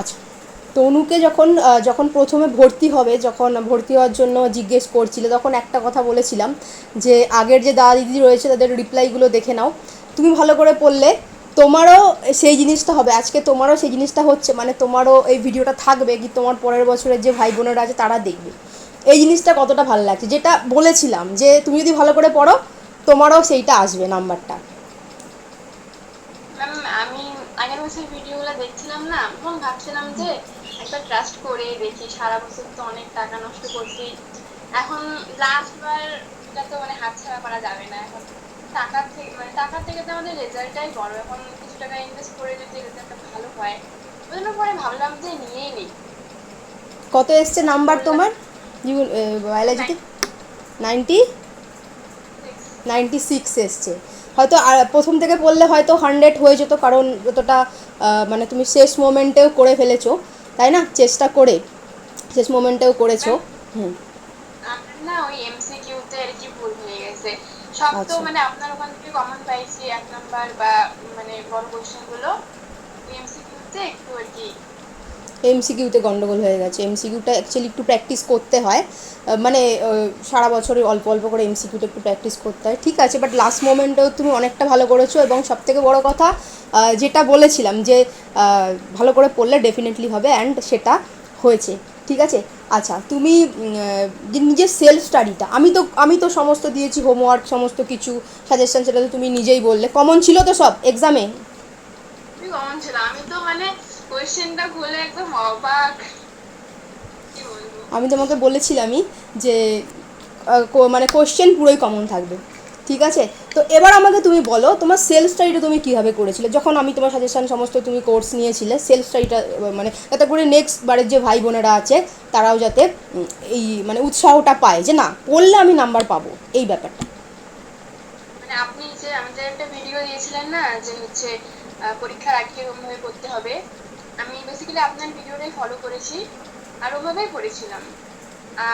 আচ্ছা, তনুকে যখন যখন প্রথমে ভর্তি হবে, যখন ভর্তি হওয়ার জন্য জিজ্ঞেস করছিলে, তখন একটা কথা বলেছিলাম যে আগের যে দাদা দিদি রয়েছে তাদের রিপ্লাইগুলো দেখে নাও। তুমি ভালো করে পড়লে তোমারও সেই জিনিসটা হবে, আজকে তোমারও সেই জিনিসটা হচ্ছে, মানে তোমারও এই ভিডিওটা থাকবে কি তোমার পরের বছরের যে ভাই বোনেরা আছে তারা দেখবে। এই জিনিসটা কতটা ভালো লাগছে, যেটা বলেছিলাম যে তুমি যদি ভালো করে পড়ো তোমারও সেইটা আসবে নাম্বারটা। ম্যাম আমি আগের বছর ভিডিওগুলো দেখছিলাম না, তখন ভাবছিলাম যে একবার ট্রাস্ট করে দেখি, সারা বছর তো অনেক টাকা নষ্ট করছি, এখন লাস্ট বার এটা তো মানে হাতছাড়া করা যাবে না। এখন টাকার থেকে তো আমাদের রেজাল্টটাই বড়, এখন কিছু টাকা ইনভেস্ট করে যদি রেজাল্টটা ভালো হয়, ওই জন্য পরে ভাবলাম যে নিয়েই নিই। কত এসছে তাই নাম্বার করলাম। তোমার বায়োলজিতে? 90, 96। 96 এসছে। হয়তো আর প্রথম থেকে পড়লে হয়তো 100 হয়ে যেত, কারণ যতটা মানে তুমি শেষ মোমেন্টেও করে ফেলেছো, তাই না, চেষ্টা করে শেষ মোমেন্টেও করেছো। ম্যাম হুম। আমার না ওই এমসিকিউ তে আর কি ভুল হয়ে গেছে। সব তো আচ্ছা, মানে আপনার ওখান থেকে কমন পাইছি 1 নাম্বার বা মানে বড় কোশ্চেন গুলো, এমসিকিউ তে একটু আর কি। এমসিকিউতে গন্ডগোল হয়ে গেছে। এমসিকিউটা অ্যাকচুয়ালি একটু প্র্যাকটিস করতে হয়, মানে সারা বছরে অল্প অল্প করে এমসিকিউটা একটু প্র্যাকটিস করতে হয়, ঠিক আছে, বাট লাস্ট মোমেন্টেও তুমি অনেকটা ভালো করেছো। এবং সবথেকে বড় কথা যেটা বলেছিলাম যে ভালো করে পড়লে ডেফিনেটলি হবে, অ্যান্ড সেটা হয়েছে, ঠিক আছে। আচ্ছা, তুমি যে নিজের সেলফ স্টাডিটা, আমি তো সমস্ত দিয়েছি, হোমওয়ার্ক সমস্ত কিছু সাজেশন, সেটা তো তুমি নিজেই বললে কমন ছিল তো সব এক্সামে। খুবই কমন ছিল, আমি তো মানে কোশ্চেনটা খুলে একদম অবাক, কি বলবো। আমি তোমাকে বলেছিলামই যে মানে কোশ্চেন পুরোই কমন থাকবে, ঠিক আছে। তো এবার আমাকে তুমি বলো তোমার সেলফ স্টাডিটা তুমি কীভাবে করেছিলে, যখন আমি তোমার সাজেশন সমস্ত তুমি কোর্স নিয়েছিলে, সেলফ স্টাডিটা মানে যাতে করে নেক্সট বারের যে ভাই বোনেরা আছে তারাও যাতে এই মানে উৎসাহটা পায় যে না পড়লে আমি নাম্বার পাবো, এই ব্যাপারটা। মানে আপনি যে আমাদের একটা ভিডিও দিয়েছিলেন না যে হচ্ছে পরীক্ষার আগে এরকম ভাবে করতে হবে, আমি বেসিক্যালি আপনার ভিডিওটাই ফলো করেছি আর ওভাবেই পড়েছিলাম।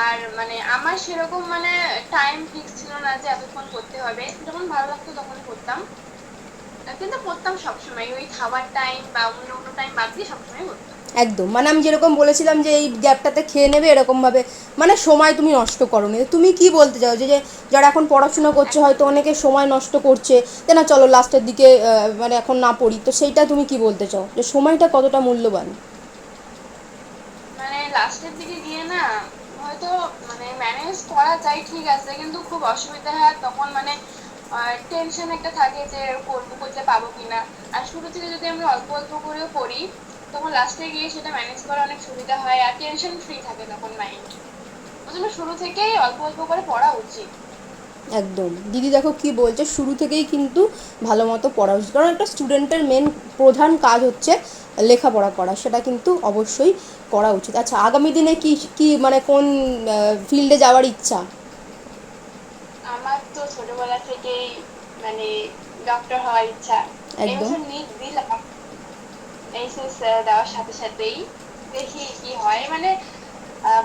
আর মানে আমার সেরকম মানে টাইম ফিক্স ছিল না যে এতক্ষণ করতে হবে, যখন ভালো লাগতো তখন করতাম। কিন্তু পড়তাম সবসময়, ওই খাবার টাইম বা অন্য অন্য টাইম বাদ দিয়ে সবসময় পড়তাম। একদম, মানে আমি যেরকম বলেছিলাম যে এই গ্যাপটাতে খেয়ে নেবে এরকমভাবে, মানে সময় তুমি নষ্ট করোনি। তুমি কি বলতে চাও যে যে যারা এখন পড়াশোনা করছে হয়তো একদম অনেকে সময় নষ্ট করছে যে না চলো লাস্টের দিকে মানে এখন না পড়ি, তো সেইটা তুমি কি বলতে চাও যে সময়টা কতটা মূল্যবান? মানে লাস্টের দিকে গিয়ে না হয়তো মানে ম্যানেজ করা যায় ঠিক আছে, কিন্তু খুব অসুবিধা হয় তখন, মানে টেনশন একটা থাকে যে করবো করলে পাবো কিনা। আর শুরু থেকে যদি আমরা অল্প অল্প করেও পড়ি, তখন লাস্টে গিয়ে সেটা ম্যানেজ করা অনেক সুবিধা হয় আর টেনশন ফ্রি থাকে তখন মাইন্ড। ওই জন্য শুরু থেকেই অল্প অল্প করে পড়া উচিত। একদম, দিদি দেখো কি বলছে, শুরু থেকেই কিন্তু ভালো মতো পড়া উচিত, কারণ একটা স্টুডেন্টের মেন প্রধান কাজ হচ্ছে লেখাপড়া করা, সেটা কিন্তু অবশ্যই করা উচিত। আচ্ছা, আগামী দিনে কি কি মানে কোন ফিল্ডে যাওয়ার ইচ্ছা? আমার তো ছোটবেলা থেকেই মানে ডক্টর হওয়ার ইচ্ছা। এই একদম। বছর নিট দিলাম, এইচএস দেওয়ার সাথে সাথেই দেখি কি হয়। মানে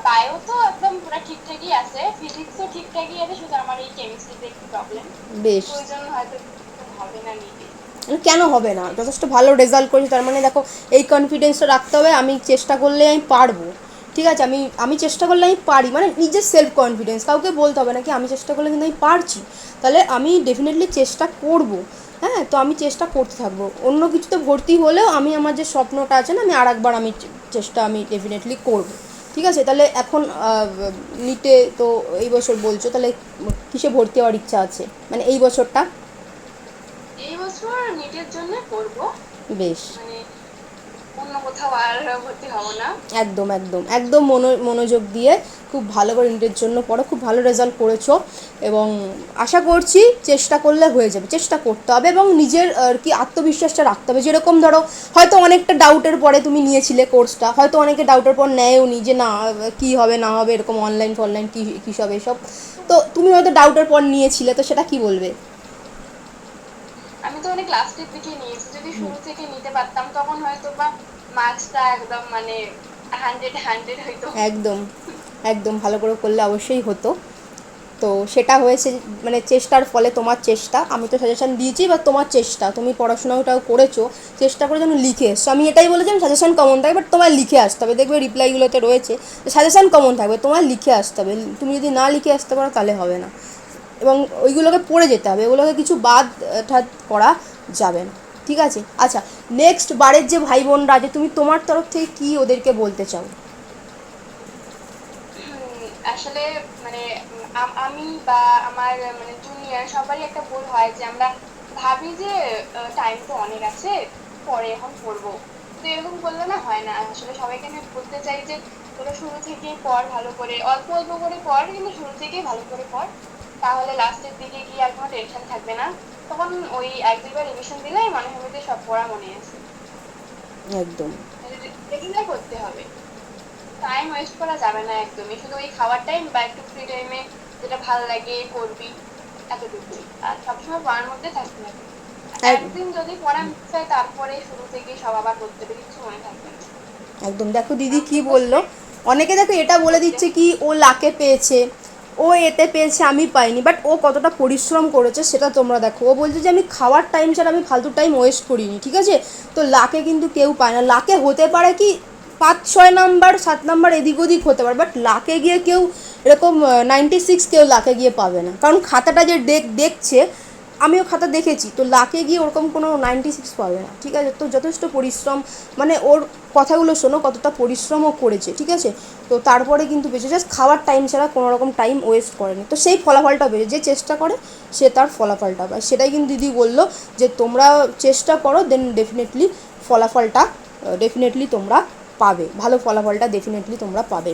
বায়ো তো একদম পুরো ঠিকঠাকই আছে, ফিজিক্সও ঠিকঠাকই আছে, শুধু আমার এই কেমিস্ট্রিতে একটু প্রবলেম। বেশ। তো ওই জন্য হয়তো হবে না নিতে। মানে কেন হবে না, যথেষ্ট ভালো রেজাল্ট করেছি, তার মানে দেখো এই কনফিডেন্সটা রাখতে হবে, আমি চেষ্টা করলে আমি পারবো, ঠিক আছে, আমি আমি চেষ্টা করলে আমি পারি, মানে নিজের সেলফ কনফিডেন্স, কাউকে বলতে হবে না কি আমি চেষ্টা করলে কিন্তু আমি পারছি, তাহলে আমি ডেফিনেটলি চেষ্টা করব। হ্যাঁ, তো আমি চেষ্টা করতে থাকবো, অন্য কিছুতে ভর্তি হলেও আমি আমার যে স্বপ্নটা আছে না, আমি আর একবার আমি চেষ্টা আমি ডেফিনেটলি করব, ঠিক আছে। তাহলে এখন নিটে তো এই বছর বলছো, তাহলে কিসে ভর্তি হওয়ার ইচ্ছা আছে, মানে এই বছরটা? এই বছর নিটের জন্য করব, বেশ। মানে অন্য কোথাও আর ভর্তি হব না। একদম একদম একদম মনোযোগ দিয়ে খুব ভালো করে নিটের জন্য পড়ো, খুব ভালো রেজাল্ট করেছো, এবং আশা করছি চেষ্টা করলে হয়ে যাবে, চেষ্টা করতে হবে এবং নিজের আর কি আত্মবিশ্বাসটা রাখতে হবে। যেরকম ধরো হয়তো অনেকটা ডাউটের পরে তুমি নিয়েছিলে কোর্সটা, হয়তো অনেকে ডাউটের পর নেয়ও নি যে না কী হবে না হবে, এরকম অনলাইন ফনলাইন কী কী সব এসব, তো তুমি হয়তো ডাউটের পর নিয়েছিলে, তো সেটা কি বলবে? আমি তো অনেক লাস্টের দিকে নিয়েছি, যদি শুরু থেকে নিতে পারতাম তখন হয়তো বা মার্কসটা একদম মানে 100 100 হয়তো। একদম একদম ভালো করে করলে অবশ্যই হতো। তো সেটা হয়েছে মানে চেষ্টার ফলে, তোমার চেষ্টা, আমি তো সাজেশন দিয়েছি, বা তোমার চেষ্টা, তুমি পড়াশোনাটাও করেছো, চেষ্টা করে যেন লিখে এসছো। আমি এটাই বলেছিলাম সাজেশন কমন থাকে, বাট তোমার লিখে আসতে হবে, দেখবে রিপ্লাইগুলোতে রয়েছে সাজেশন কমন থাকবে, তোমার লিখে আসতে হবে। তুমি যদি না লিখে আসতে পারো তাহলে হবে না, এবং ওইগুলোকে পড়ে যেতে হবে, ওগুলোকে কিছু বাদ ঠাদ করা যাবে না, ঠিক আছে? আচ্ছা, নেক্সট বারের যে ভাই বোনরা আছে, তুমি তোমার তরফ থেকে কী ওদেরকে বলতে চাও? আসলে মানে আমি বা আমার মানে জুনিয়র সবারই একটা ভুল হয় যে আমরা ভাবি যে টাইম তো অনেক আছে, পরে এখন পড়বো। তো এরকম করলে না হয় না। আসলে সবাইকে আমি বলতে চাই যে তোরা শুরু থেকেই পড়, ভালো করে অল্প অল্প করে পড়, কিন্তু শুরু থেকেই ভালো করে পড়। তাহলে লাস্টের দিকে গিয়ে আর কোনো টেনশন থাকবে না। তখন ওই এক দুইবার রিভিশন দিলেই মনে হবে যে সব পড়া মনে আছে। একদম। রেগুলার করতে হবে, টাইম ওয়েস্ট করা যাবে না একদমই। শুধু ওই খাওয়ার টাইম বা একটু ফ্রি টাইমে যেটা ভালো লাগে করবি, এতটুকুই। আর সবসময় পড়ার মধ্যে থাকতে হবে। এক- একদিন যদি পড়া মিস হয়, তারপরে শুরু থেকে সব আবার করতে হবে, কিছু মনে থাকবে না। একদম। দেখো দিদি কি আমাদের তো বললো, অনেকে দেখো এটা বলে করতে দিচ্ছে কি ও লাকে পেয়েছে, ও এতে পেয়েছে, আমি পাইনি, বাট ও কতটা পরিশ্রম করেছে সেটা তোমরা দেখো। ও বলছে যে আমি খাওয়ার টাইম ছাড়া আমি ফালতু টাইম ওয়েস্ট করিনি, ঠিক আছে? তো লাকে কিন্তু কেউ পায় না। লাকে হতে পারে কি 5-6 নাম্বার 7 নাম্বার এদিক ওদিক হতে পারে, বাট লাকে গিয়ে কেউ এরকম 96 কেউ লাকে গিয়ে পাবে না, কারণ খাতাটা যে দেখছে, আমিও খাতা দেখেছি, তো লাকে গিয়ে ওরকম কোনো 96 পাবে না, ঠিক আছে? তো যথেষ্ট পরিশ্রম, মানে ওর কথাগুলো শোনো কতটা পরিশ্রমও করেছে, ঠিক আছে? তো তারপরে কিন্তু বেঁচে, জাস্ট খাওয়ার টাইম ছাড়া কোনো রকম টাইম ওয়েস্ট করেনি, তো সেই ফলাফলটা পেয়েছে। যে চেষ্টা করে সে তার ফলাফলটা পায়, সেটাই কিন্তু দিদি বললো যে তোমরা চেষ্টা করো, দেন ডেফিনেটলি ফলাফলটা ডেফিনেটলি তোমরা পাবে, ভালো ফলাফলটা ডেফিনেটলি তোমরা পাবে।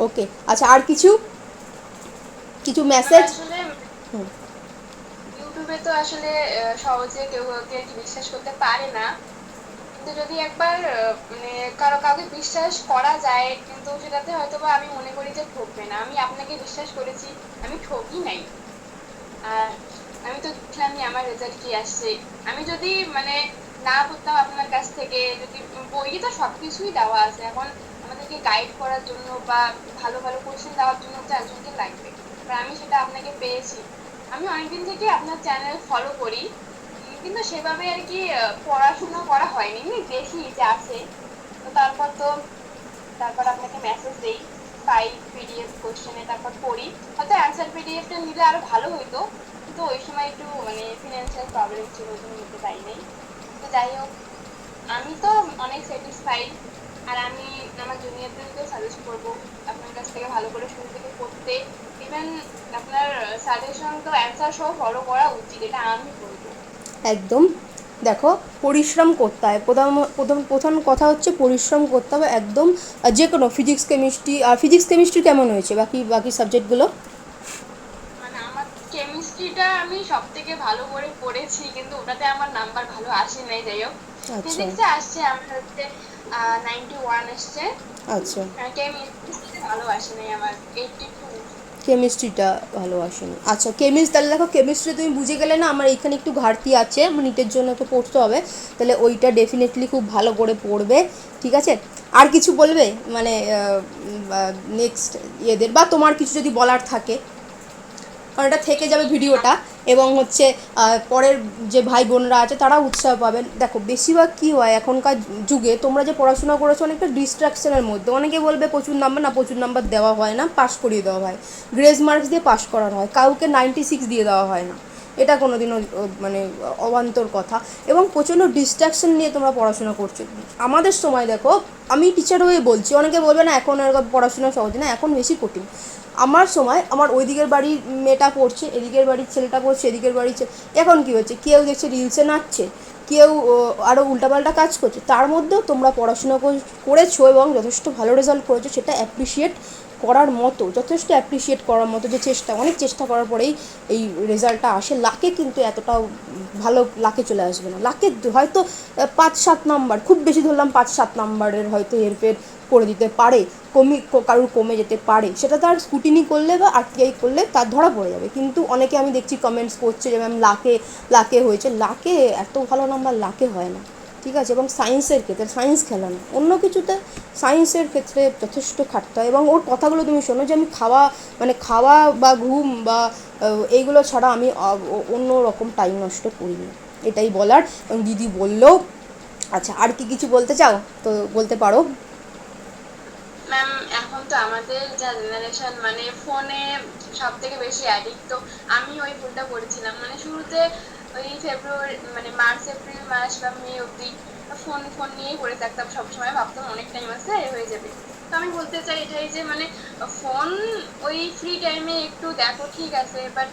ওকে, আচ্ছা, আর কিছু কিছু মেসেজ? আসলে হুম। ইউটিউবে তো আসলে সহজে কেউ কাউকে বিশ্বাস করতে পারে না। কিন্তু যদি একবার মানে কাউকে বিশ্বাস করা যায়, কিন্তু সেটাতে হয়তো বা আমি মনে করি যে ঠকবে না। আমি আপনাকে বিশ্বাস করেছি, আমি ঠকি নাই। আর আমি তো দেখলামই আমার রেজাল্ট কি আসছে। আমি যদি মানে না পড়তাম আপনার কাছ থেকে, যদি বইয়ে তো সবকিছুই দেওয়া আছে, এখন আমাদেরকে গাইড করার জন্য বা ভালো ভালো কোশ্চেন দেওয়ার জন্য তো একজনকে লাগবে। আর আমি সেটা আপনাকে পেয়েছি। আমি অনেকদিন থেকে আপনার চ্যানেল ফলো করি, কিন্তু সেভাবে আর কি পড়াশোনা করা হয়নি। আমি দেখি যে আছে, তো তারপর আপনাকে মেসেজ দেই, পাই পিডিএফ কোশ্চেনে, তারপর পড়ি। হয়তো অ্যান্সার পিডিএফটা নিলে আরো ভালো হইতো, কিন্তু ওই সময় একটু মানে ফিনান্সিয়াল প্রবলেম ছিল, ওই জন্য নিতে পারিনি। তো যাই হোক, আমি তো অনেক স্যাটিসফাইড। আর আমি আমার জুনিয়রদেরকেও সাজেস্ট করবো আপনার কাছ থেকে ভালো করে শুরু থেকে পড়তে। ইভেন আপনার সাজেশন তো অ্যান্সার সহ ফলো করা উচিত, এটা আমি বলবো। একদম। দেখো, পরিশ্রম করতে হয়, প্রথম কথা হচ্ছে পরিশ্রম করতে হবে একদম। যে কোনো ফিজিক্স কেমিস্ট্রি, আর ফিজিক্স কেমিস্ট্রি কেমন হয়েছে বাকি বাকি সাবজেক্টগুলো? মানে আমার কেমিস্ট্রিটা আমি সব থেকে ভালো করে পড়েছি, কিন্তু ওটাতে আমার নাম্বার ভালো আসে নাই। যাই হোক, আচ্ছা। ফিজিক্সে আসছে আমার হচ্ছে 91 এসছে। আচ্ছা, কেমিস্ট্রিতে ভালো আসে নাই আমার, 82। কেমিস্ট্রিটা ভালো আসেনি। আচ্ছা, তাহলে দেখো কেমিস্ট্রি তুমি বুঝে গেলে না আমার এইখানে একটু ঘাটতি আছে, আমার নিটের জন্য তো পড়তে হবে, তাহলে ওইটা ডেফিনেটলি খুব ভালো করে পড়বে, ঠিক আছে? আর কিছু বলবে মানে নেক্সট ইয়েদের, বা তোমার কিছু যদি বলার থাকে, কারণ এটা থেকে যাবে ভিডিওটা, এবং হচ্ছে পরের যে ভাই বোনরা আছে তারাও উৎসাহ পাবেন। দেখো বেশিরভাগ কী হয় এখনকার যুগে, তোমরা যে পড়াশোনা করেছো অনেকটা ডিস্ট্রাকশনের মধ্যে, অনেকে বলবে প্রচুর নাম্বার, না প্রচুর নাম্বার দেওয়া হয় না, পাস করিয়ে দেওয়া হয়, গ্রেস মার্কস দিয়ে পাস করানো হয়, কাউকে 96 দিয়ে দেওয়া হয় না, এটা কোনো দিনও মানে অবান্তর কথা, এবং প্রচণ্ড ডিস্ট্রাকশন নিয়ে তোমরা পড়াশোনা করছো। আমাদের সময় দেখো, আমি টিচার হয়ে বলছি, অনেকে বলবে না এখন এরকম পড়াশোনা সহজ না, এখন বেশি কঠিন। আমার সময় আমার ওই দিকের বাড়ির মেয়েটা পড়ছে, এদিকের বাড়ির ছেলেটা পড়ছে, এদিকের বাড়ির এখন কী হচ্ছে, কেউ দেখছে রিলসে নাচছে, কেউ আরও উল্টাপাল্টা কাজ করছে, তার মধ্যেও তোমরা পড়াশোনা করেছো এবং যথেষ্ট ভালো রেজাল্ট করেছো, সেটা অ্যাপ্রিসিয়েট করার মতো, যথেষ্ট অ্যাপ্রিসিয়েট করার মতো। যে চেষ্টা, অনেক চেষ্টা করার পরেই এই রেজাল্টটা আসে। লাকে কিন্তু এতটাও ভালো লাকে চলে আসবে না, লাকে হয়তো 5-7 নাম্বার, খুব বেশি ধরলাম 5-7 নাম্বারের হয়তো হেরফের করে দিতে পারে, কারোর কমে যেতে পারে, সেটা তার স্কুটিনি করলে বা আরটিআই করলে তার ধরা পড়ে যাবে। কিন্তু অনেকে আমি দেখছি কমেন্টস করছে যে ম্যাম লাকে হয়েছে, লাকে এত ভালো নাম্বার লাকে হয় না, ঠিক আছে, এবং সায়েন্সের ক্ষেত্রে সায়েন্স খেলা না, অন্য কিছুতে সায়েন্সের ক্ষেত্রে যথেষ্ট খাটতে হয়। এবং ওর কথাগুলো তুমি শোনো যে আমি খাওয়া বা ঘুম বা এইগুলো ছাড়া আমি অন্য রকম টাইম নষ্ট করি না, এটাই বলার। এবং দিদি বললো। আচ্ছা, আর কি কিছু বলতে চাও তো বলতে পারো। ম্যাম, এখন তো আমাদের যা জেনারেশন মানে ফোনে সব থেকে বেশি অ্যাডিক্ট, তো আমি ওই ভুলটা করেছিলাম, মানে শুরুতে ওই ফেব্রুয়ারি মানে মার্চ এপ্রিল মাস বা মে অব্দি ফোন ফোন নিয়েই পড়ে থাকতাম সবসময়, ভাবতাম অনেক টাইম আছে হয়ে যাবে। তো আমি বলতে চাই এটাই যে মানে ফোন ওই ফ্রি টাইমে একটু দেখো ঠিক আছে, বাট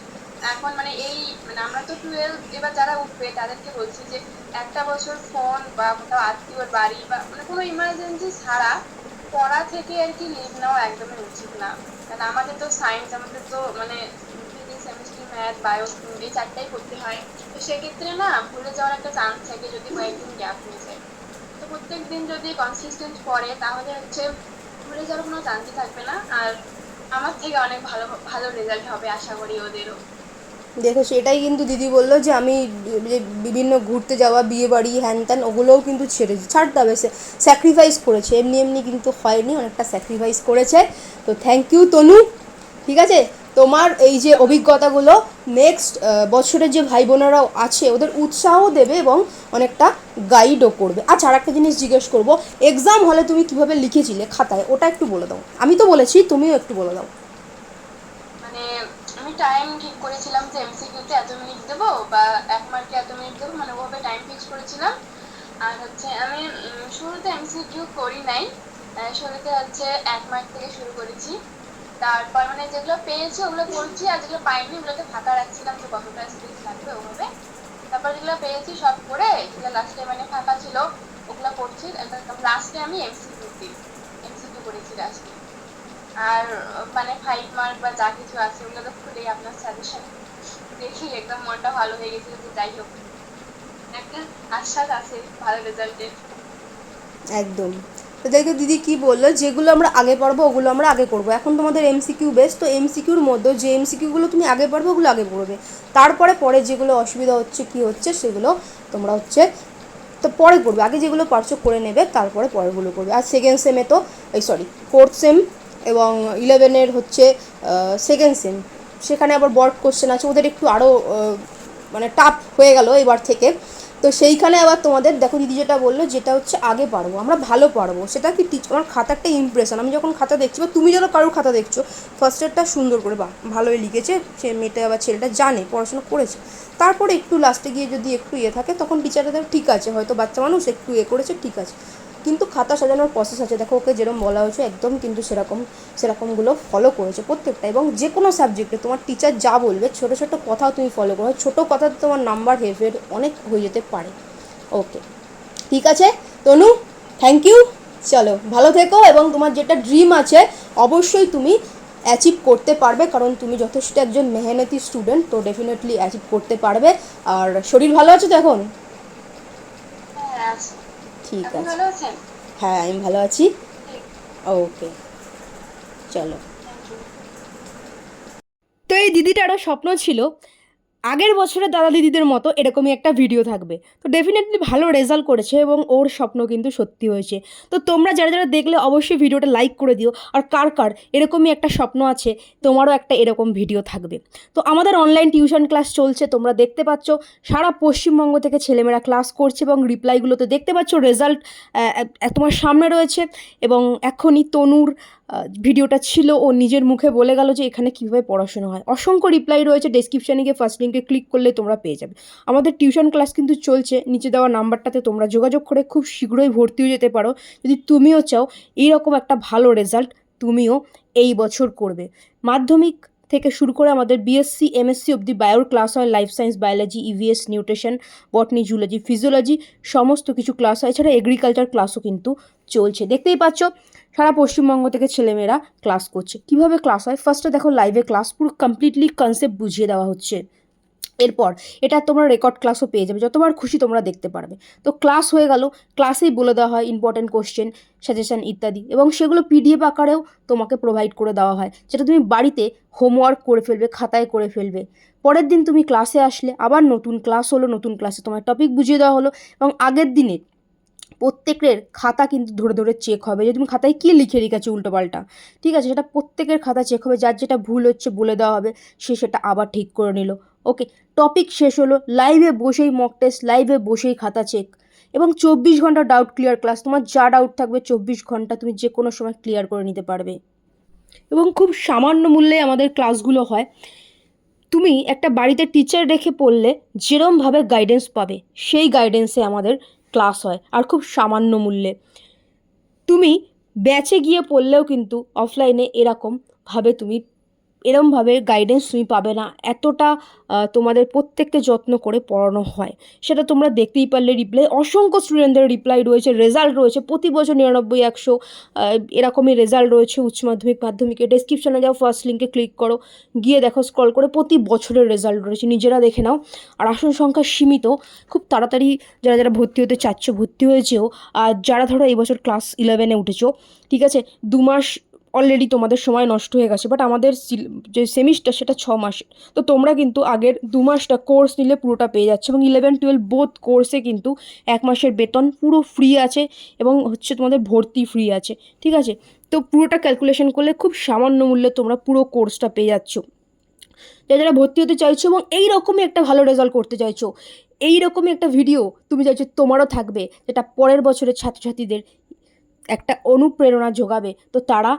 এখন মানে এই মানে আমরা তো 12 এবার যারা উঠবে তাদেরকে বলছি যে একটা বছর ফোন বা কোথাও আত্মীয়র বাড়ি বা মানে কোনো ইমার্জেন্সি ছাড়া পড়া থেকে আর কি লিভ নেওয়া একদমই উচিত না। কারণ আমাদের তো সায়েন্স, আমাদের তো মানে ফিজিক্স কেমিস্ট্রি ম্যাথ বায়ো এই চারটাই করতে হয়। তো সেক্ষেত্রে না ভুলে যাওয়ার একটা চান্স থাকে যদি কয়েকদিন গ্যাপ হয়ে যায়। তো প্রত্যেক দিন যদি কনসিস্টেন্ট পড়ে তাহলে হচ্ছে ভুলে যাওয়ার কোনো চান্সই থাকবে না। আর আমার থেকে অনেক ভালো ভালো রেজাল্ট হবে আশা করি ওদেরও। দেখো, সেটাই কিন্তু দিদি বললো যে আমি যে বিভিন্ন ঘুরতে যাওয়া, বিয়ে বাড়ি, হ্যান ত্যান, ওগুলোও কিন্তু ছাড়তে হবে। স্যাক্রিফাইস করেছে, এমনি এমনি কিন্তু হয়নি, অনেকটা স্যাক্রিফাইস করেছে। তো থ্যাংক ইউ তনু। ঠিক আছে, তোমার এই যে অভিজ্ঞতাগুলো নেক্সট বছরের যে ভাই বোনেরাও আছে ওদের উৎসাহ দেবে এবং অনেকটা গাইডও করবে। আচ্ছা, আর একটা জিনিস জিজ্ঞেস করবো, এক্সাম হলে তুমি কিভাবে লিখেছিলে খাতায়, ওটা একটু বলে দাও। আমি তো বলেছি, তুমিও একটু বলে দাও। মানে আমি টাইম ঠিক করেছিলাম যে এমসিকিউতে এত মিনিট দেবো বা 1 মার্কে এত মিনিট দেবো, মানে ওভাবে টাইম ফিক্স করেছিলাম। আর হচ্ছে আমি শুরুতে এমসিকিউ করি নাই, শুরুতে হচ্ছে 1 মার্ক থেকে শুরু করেছি। তারপর মানে যেগুলো পেয়েছি ওগুলো করছি, আর যেগুলো পাইনি ওগুলোতে ফাঁকা রাখছিলাম যে কতটা স্পেস লাগবে ওভাবে। তারপর যেগুলো পেয়েছি সব করে, যেগুলো লাস্টে মানে ফাঁকা ছিল ওগুলো করছি। লাস্টে আমি এমসিকিউ করেছি লাস্টে। আর মানে 5 মার্ক বা যা কিছু আছে ওগুলো তো খুলেই আপনার সাজেশন দেখি একদম মনটা ভালো হয়ে গেছিল যে যাই হোক একটা আশ্বাস আছে ভালো রেজাল্টের। একদম। তো দেখো দিদি কি বললো, যেগুলো আমরা আগে পড়বো ওগুলো আমরা আগে করবো। এখন তোমাদের এমসিকিউ বেস, তো এমসিকিউর মধ্যে যে এমসিকিউগুলো তুমি আগে পড়বে ওগুলো আগে পড়বে। তারপরে পরে যেগুলো অসুবিধা হচ্ছে কি হচ্ছে সেগুলো তোমরা হচ্ছে তো পরে করবে। আগে যেগুলো পারছো করে নেবে, তারপরে পরেরগুলো করবে। আর সেকেন্ড সেমে তো ফোর্থ সেম এবং 11-এর হচ্ছে সেকেন্ড সেম, সেখানে আবার বড় কোশ্চেন আছে, ওদের একটু আরও মানে টাফ হয়ে গেল এবার থেকে। তো সেইখানে আবার তোমাদের দেখো দিদি যেটা বললো, যেটা হচ্ছে আগে পারবো আমরা, ভালো পারবো, সেটা কি আমার খাতারটা ইমপ্রেশন, আমি যখন খাতা দেখছি বা তুমি যখন কারোর খাতা দেখছো, ফার্স্টেরটা সুন্দর করে বা ভালোই লিখেছে সে মেয়েটা বা ছেলেটা, জানে পড়াশোনা করেছে। তারপরে একটু লাস্টে গিয়ে যদি একটু থাকে তখন টিচাররা ঠিক আছে, হয়তো বাচ্চা মানুষ একটু করেছে, ঠিক আছে। কিন্তু খাতা সাজানোর প্রসেস আছে, দেখো ওকে যেরকম বলা হয়েছে একদম কিন্তু সেরকমগুলো ফলো করেছে প্রত্যেকটা। এবং যে কোনো সাবজেক্টে তোমার টিচার যা বলবে ছোটো ছোটো কথাও তুমি ফলো করো, ছোটো কথাতে তোমার নাম্বার হেরফের অনেক হয়ে যেতে পারে। ওকে, ঠিক আছে তনু, থ্যাংক ইউ। চলো ভালো থেকো, এবং তোমার যেটা ড্রিম আছে অবশ্যই তুমি অ্যাচিভ করতে পারবে, কারণ তুমি যথেষ্ট একজন মেহনতি স্টুডেন্ট, তো ডেফিনেটলি অ্যাচিভ করতে পারবে। আর শরীর ভালো আছে তো এখন? হ্যাঁ আছে। ঠিক আপনি আছে। ভালো আছেন? হ্যাঁ, আমি ভালো আছি। ঠিক। ওকে, চলো। Thank you. তো এই দিদিটারও স্বপ্ন ছিল আগের বছরের দাদা দিদিদের মতো এরকমই একটা ভিডিও থাকবে। তো ডেফিনেটলি ভালো রেজাল্ট করেছে এবং ওর স্বপ্ন কিন্তু সত্যি হয়েছে। তো তোমরা যারা যারা দেখলে অবশ্যই ভিডিওটা লাইক করে দিও। আর কার কার এরকমই একটা স্বপ্ন আছে, তোমারও একটা এরকম ভিডিও থাকবে। তো আমাদের অনলাইন টিউশন ক্লাস চলছে, তোমরা দেখতে পাচ্ছ সারা পশ্চিমবঙ্গ থেকে ছেলেমেয়েরা ক্লাস করছে, এবং রিপ্লাইগুলোতে দেখতে পাচ্ছ রেজাল্ট তোমার সামনে রয়েছে। এবং এখনই তনুর ভিডিওটা ছিল, ও নিজের মুখে বলে গেল যে এখানে কীভাবে পড়াশোনা হয়। অসংখ্য রিপ্লাই রয়েছে, ডেসক্রিপশানে গিয়ে ফার্স্ট লিঙ্কে ক্লিক করলে তোমরা পেয়ে যাবে। আমাদের টিউশন ক্লাস কিন্তু চলছে, নিচে দেওয়া নাম্বারটাতে তোমরা যোগাযোগ করে খুব শীঘ্রই ভর্তি হয়ে যেতে পারো, যদি তুমিও চাও এইরকম একটা ভালো রেজাল্ট তুমিও এই বছর করবে। মাধ্যমিক থেকে শুরু করে আমাদের বিএসসি এমএসসি অবধি বায়োর ক্লাস হয়, life science, biology, EVS, nutrition, botany, zoology, physiology, সমস্ত কিছু ক্লাস হয়। এছাড়া এগ্রিকালচার ক্লাসও কিন্তু চলছে। দেখতেই পাচ্ছ সারা পশ্চিমবঙ্গ থেকে ছেলেমেয়েরা ক্লাস করছে। কিভাবে ক্লাস হয়, ফার্স্টে দেখো লাইভে ক্লাস পুরো কমপ্লিটলি কনসেপ্ট বুঝিয়ে দেওয়া হচ্ছে। এরপর এটা তোমরা রেকর্ড ক্লাসও পেয়ে যাবে, যতবার খুশি তোমরা দেখতে পারবে। তো ক্লাস হয়ে গেল, ক্লাসেই বলে দেওয়া হয় ইম্পর্টেন্ট কোশ্চেন, সাজেশন ইত্যাদি, এবং সেগুলো পিডিএফ আকারেও তোমাকে প্রোভাইড করে দেওয়া হয়, যেটা তুমি বাড়িতে হোমওয়ার্ক করে ফেলবে, খাতায় করে ফেলবে। পরের দিন তুমি ক্লাসে আসলে আবার নতুন ক্লাস হলো, নতুন ক্লাসে তোমার টপিক বুঝিয়ে দেওয়া হলো, এবং আগের দিনে প্রত্যেকের খাতা কিন্তু ধরে ধরে চেক হবে যে তুমি খাতায় কী লিখে রেখেছো উল্টোপাল্টা, ঠিক আছে, সেটা প্রত্যেকের খাতা চেক হবে, যার যেটা ভুল হচ্ছে বলে দেওয়া হবে, সে সেটা আবার ঠিক করে নিল। ওকে, টপিক শেষ হলো, লাইভে বসেই মক টেস্ট, লাইভে বসেই খাতা চেক, এবং 24 ঘন্টা ডাউট ক্লিয়ার ক্লাস। তোমার যা ডাউট থাকবে 24 ঘন্টা তুমি যে কোনো সময় ক্লিয়ার করে নিতে পারবে, এবং খুব সামান্য মূল্যে আমাদের ক্লাসগুলো হয়। তুমি একটা বাড়িতে টিচার রেখে পড়লে যেরমভাবে গাইডেন্স পাবে সেই গাইডেন্সে আমাদের ক্লাস হয়, আর খুব সামান্য মূল্যে। তুমি ব্যাচে গিয়ে পড়লেও কিন্তু অফলাইনে এরমভাবে গাইডেন্স তুমি পাবে না, এতটা তোমাদের প্রত্যেককে যত্ন করে পড়ানো হয়। সেটা তোমরা দেখতেই পারলে, রিপ্লাই অসংখ্য স্টুডেন্টদের রিপ্লাই রয়েছে, রেজাল্ট রয়েছে প্রতি বছর 99, 100 এরকমই রেজাল্ট রয়েছে উচ্চ মাধ্যমিক, মাধ্যমিকে। ডেসক্রিপশনে যাও, ফার্স্ট লিঙ্কে ক্লিক করো, গিয়ে দেখো, স্ক্রল করে প্রতি বছরের রেজাল্ট রয়েছে, নিজেরা দেখে নাও। আর আসন সংখ্যা সীমিত, খুব তাড়াতাড়ি যারা যারা ভর্তি হতে চাচ্ছ ভর্তি হয়েছেও। আর যারা ধরো এই বছর ক্লাস 11-এ উঠেছো, ঠিক আছে, 2 মাস অলরেডি তোমাদের সময় নষ্ট হয়ে গেছে, বাট আমাদের যে সেমিস্টার সেটা 6 মাসের। তো তোমরা কিন্তু আগের 2 মাসটা কোর্স নিলে পুরোটা পেয়ে যাচ্ছে, এবং 11-12 বোথ কোর্সে কিন্তু 1 মাসের বেতন পুরো ফ্রি আছে, এবং হচ্ছে তোমাদের ভর্তি ফ্রি আছে, ঠিক আছে। তো পুরোটা ক্যালকুলেশন করলে খুব সামান্য মূল্যে তোমরা পুরো কোর্সটা পেয়ে যাচ্ছ। যারা ভর্তি হতে চাইছো এবং এই রকমই একটা ভালো রেজাল্ট করতে চাইছো, এই রকমই একটা ভিডিও তুমি চাইছো তোমারও থাকবে, যেটা পরের বছরের ছাত্রছাত্রীদের একটা অনুপ্রেরণা যোগাবে, তো তারা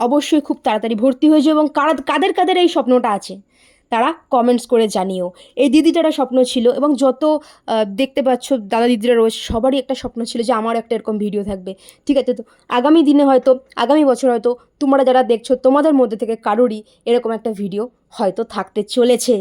অবশ্যই খুব তাড়াতাড়ি ভর্তি হয়ে যাও। এবং কাদের কাদের এই স্বপ্নটা আছে তারা কমেন্টস করে জানিও। এই দিদিটারা স্বপ্ন ছিল, এবং যত দেখতে পাচ্ছ দাদা দিদিরা রয়েছে, সবারই একটা স্বপ্ন ছিল যে আমার একটা এরকম ভিডিও থাকবে, ঠিক আছে। তো আগামী দিনে হয়তো, আগামী বছর হয়তো তোমরা যারা দেখছো তোমাদের মধ্যে থেকে কারোরই এরকম একটা ভিডিও হয়তো থাকতে চলেছে।